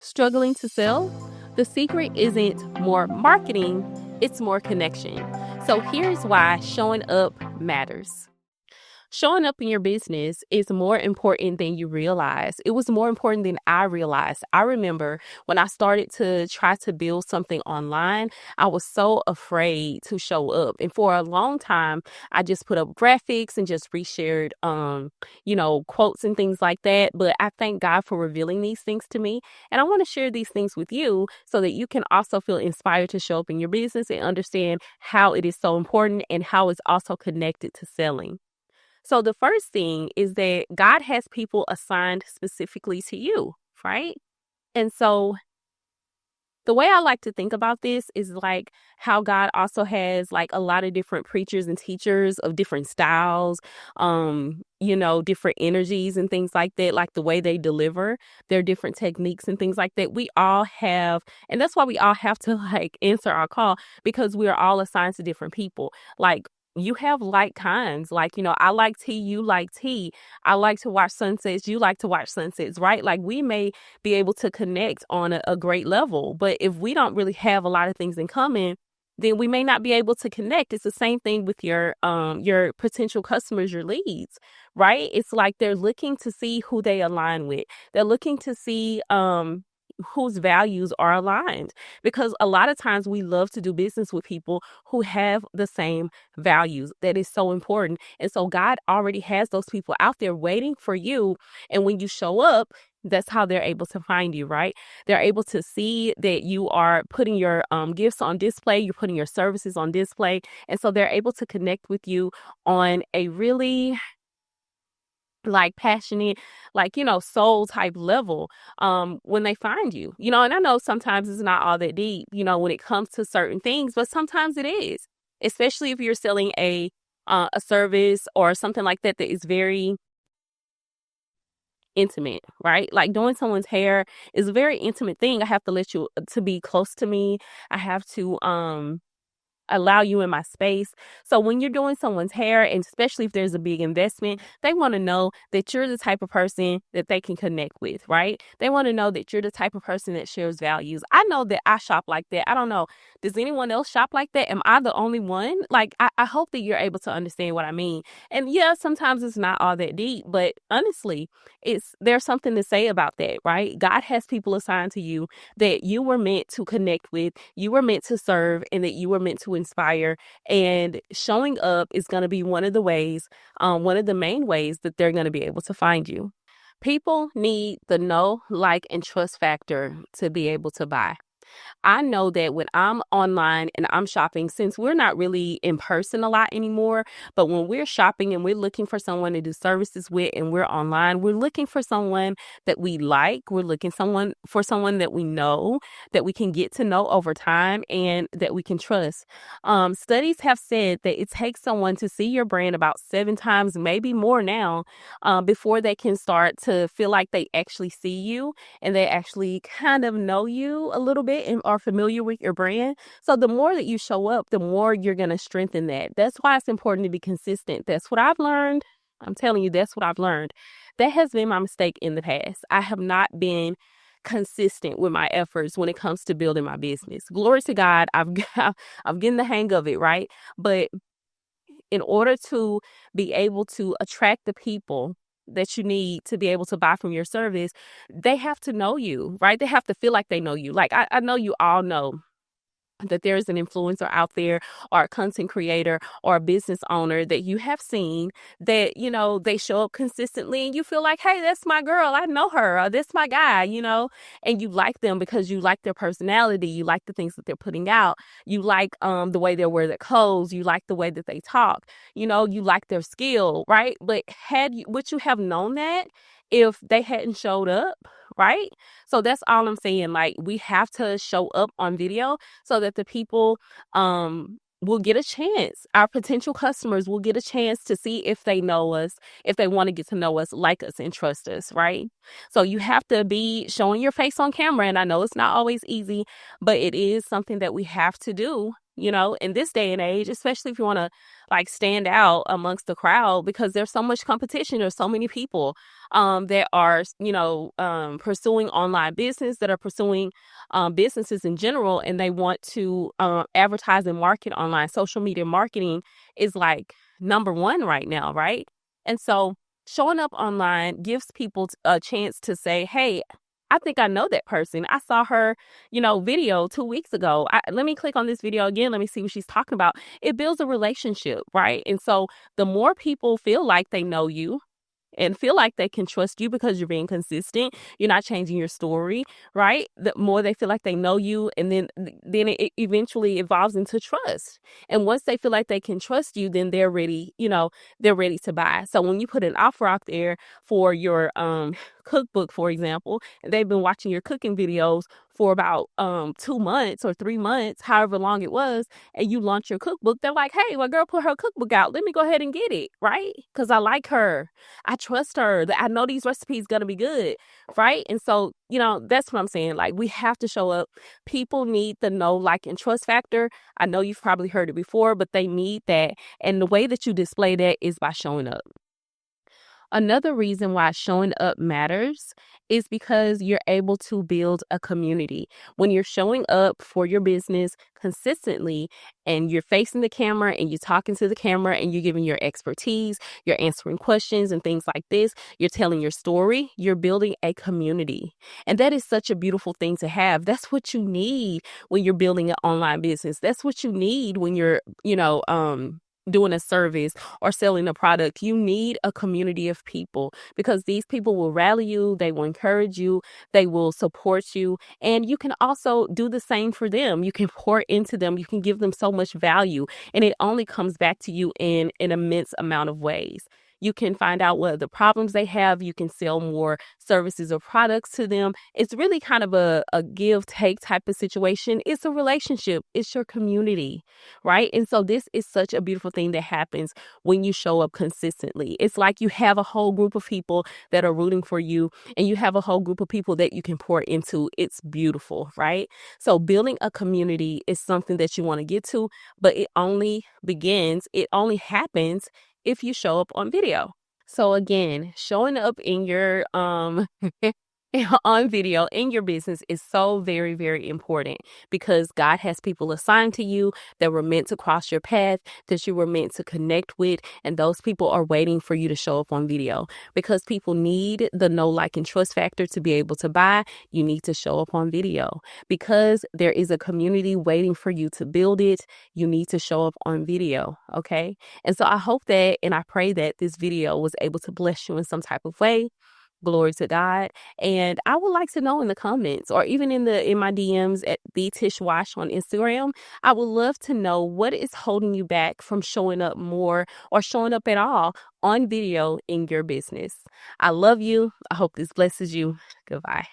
Struggling to sell? The secret isn't more marketing, it's more connection. So here's why showing up matters. Showing up in your business is more important than you realize. It was more important than I realized. I remember when I started to try to build something online, I was so afraid to show up. And for a long time, I just put up graphics and just reshared quotes and things like that. But I thank God for revealing these things to me. And I want to share these things with you so that you can also feel inspired to show up in your business and understand how it is so important and how it's also connected to selling. So the first thing is that God has people assigned specifically to you, right? And so the way I like to think about this is like how God also has like a lot of different preachers and teachers of different styles, different energies and things like that, like the way they deliver their different techniques and things like that. We all have, and that's why we all have to like answer our call because we are all assigned to different people. Like you have like kinds, like, I like tea, you like tea. I like to watch sunsets, you like to watch sunsets, right? Like we may be able to connect on a great level. But if we don't really have a lot of things in common, then we may not be able to connect. It's the same thing with your potential customers, your leads, right? It's like they're looking to see who they align with. They're looking to see whose values are aligned, because a lot of times we love to do business with people who have the same values. That is so important. And so God already has those people out there waiting for you. And when you show up, that's how they're able to find you, right? They're able to see that you are putting your gifts on display, you're putting your services on display. And so they're able to connect with you on a really like passionate, like, soul type level when they find you. And I know sometimes it's not all that deep, when it comes to certain things, but sometimes it is, especially if you're selling a service or something like that that is very intimate, right? Like doing someone's hair is a very intimate thing. I have to let you to be close to me. I have to allow you in my space. So when you're doing someone's hair, and especially if there's a big investment, they want to know that you're the type of person that they can connect with, right? They want to know that you're the type of person that shares values. I know that I shop like that. I don't know. Does anyone else shop like that? Am I the only one? Like, I hope that you're able to understand what I mean. And yeah, sometimes it's not all that deep, but honestly, there's something to say about that, right? God has people assigned to you that you were meant to connect with, you were meant to serve, and that you were meant to inspire. And showing up is going to be one of the ways, one of the main ways that they're going to be able to find you. People need the know, like, and trust factor to be able to buy. I know that when I'm online and I'm shopping, since we're not really in person a lot anymore, but when we're shopping and we're looking for someone to do services with and we're online, we're looking for someone that we like. We're looking for someone that we know, that we can get to know over time and that we can trust. Studies have said that it takes someone to see your brand about 7 times, maybe more now, before they can start to feel like they actually see you and they actually kind of know you a little bit and are familiar with your brand. So the more that you show up, the more you're going to strengthen that. That's why it's important to be consistent. That's what I've learned. I'm telling you, that's what I've learned. That has been my mistake in the past. I have not been consistent with my efforts when it comes to building my business. Glory to God. I'm getting the hang of it, right? But in order to be able to attract the people that you need to be able to buy from your service, they have to know you, right? They have to feel like they know you. Like I know you all know that there's an influencer out there or a content creator or a business owner that you have seen that, they show up consistently and you feel like, hey, that's my girl. I know her, or that's my guy, and you like them because you like their personality. You like the things that they're putting out. You like the way they wear their clothes. You like the way that they talk, you like their skill, right? But would you have known that if they hadn't showed up? Right? So that's all I'm saying. Like, we have to show up on video so that the people will get a chance. Our potential customers will get a chance to see if they know us, if they want to get to know us, like us, and trust us, right? So you have to be showing your face on camera. And I know it's not always easy, but it is something that we have to do in this day and age, especially if you want to like stand out amongst the crowd, because there's so much competition. There's so many people that are, pursuing online business, that are pursuing businesses in general, and they want to advertise and market online. Social media marketing is like number one right now, right? And so showing up online gives people a chance to say, hey, I think I know that person. I saw her, video 2 weeks ago. Let me click on this video again. Let me see what she's talking about. It builds a relationship, right? And so the more people feel like they know you, and feel like they can trust you because you're being consistent, you're not changing your story, right? The more they feel like they know you, and then it eventually evolves into trust. And once they feel like they can trust you, then they're ready, they're ready to buy. So when you put an offer out there for your cookbook, for example, and they've been watching your cooking videos for about 2 months or 3 months, however long it was, and you launch your cookbook, they're like, hey, my girl put her cookbook out. Let me go ahead and get it, right? Because I like her. I trust her. I know these recipes going to be good, right? And so, that's what I'm saying. Like, we have to show up. People need the know, like, and trust factor. I know you've probably heard it before, but they need that. And the way that you display that is by showing up. Another reason why showing up matters is because you're able to build a community. When you're showing up for your business consistently and you're facing the camera and you're talking to the camera and you're giving your expertise, you're answering questions and things like this, you're telling your story, you're building a community. And that is such a beautiful thing to have. That's what you need when you're building an online business. That's what you need when you're, doing a service or selling a product. You need a community of people, because these people will rally you, they will encourage you, they will support you, and you can also do the same for them. You can pour into them, you can give them so much value, and it only comes back to you in an immense amount of ways. You can find out what the problems they have. You can sell more services or products to them. It's really kind of a give take type of situation. It's a relationship. It's your community, right? And so this is such a beautiful thing that happens when you show up consistently. It's like you have a whole group of people that are rooting for you, and you have a whole group of people that you can pour into. It's beautiful, right? So building a community is something that you want to get to, but it only happens if you show up on video. So again, showing up in your on video in your business is so very, very important, because God has people assigned to you that were meant to cross your path, that you were meant to connect with, and those people are waiting for you to show up on video, because people need the know, like, and trust factor to be able to buy. You need to show up on video, because there is a community waiting for you to build it. You need to show up on video. Okay. And so I hope that, and I pray that this video was able to bless you in some type of way. Glory to God. And I would like to know in the comments, or even in my DMs at the Tish Wash on Instagram. I would love to know what is holding you back from showing up more or showing up at all on video in your business. I love you. I hope this blesses you. Goodbye.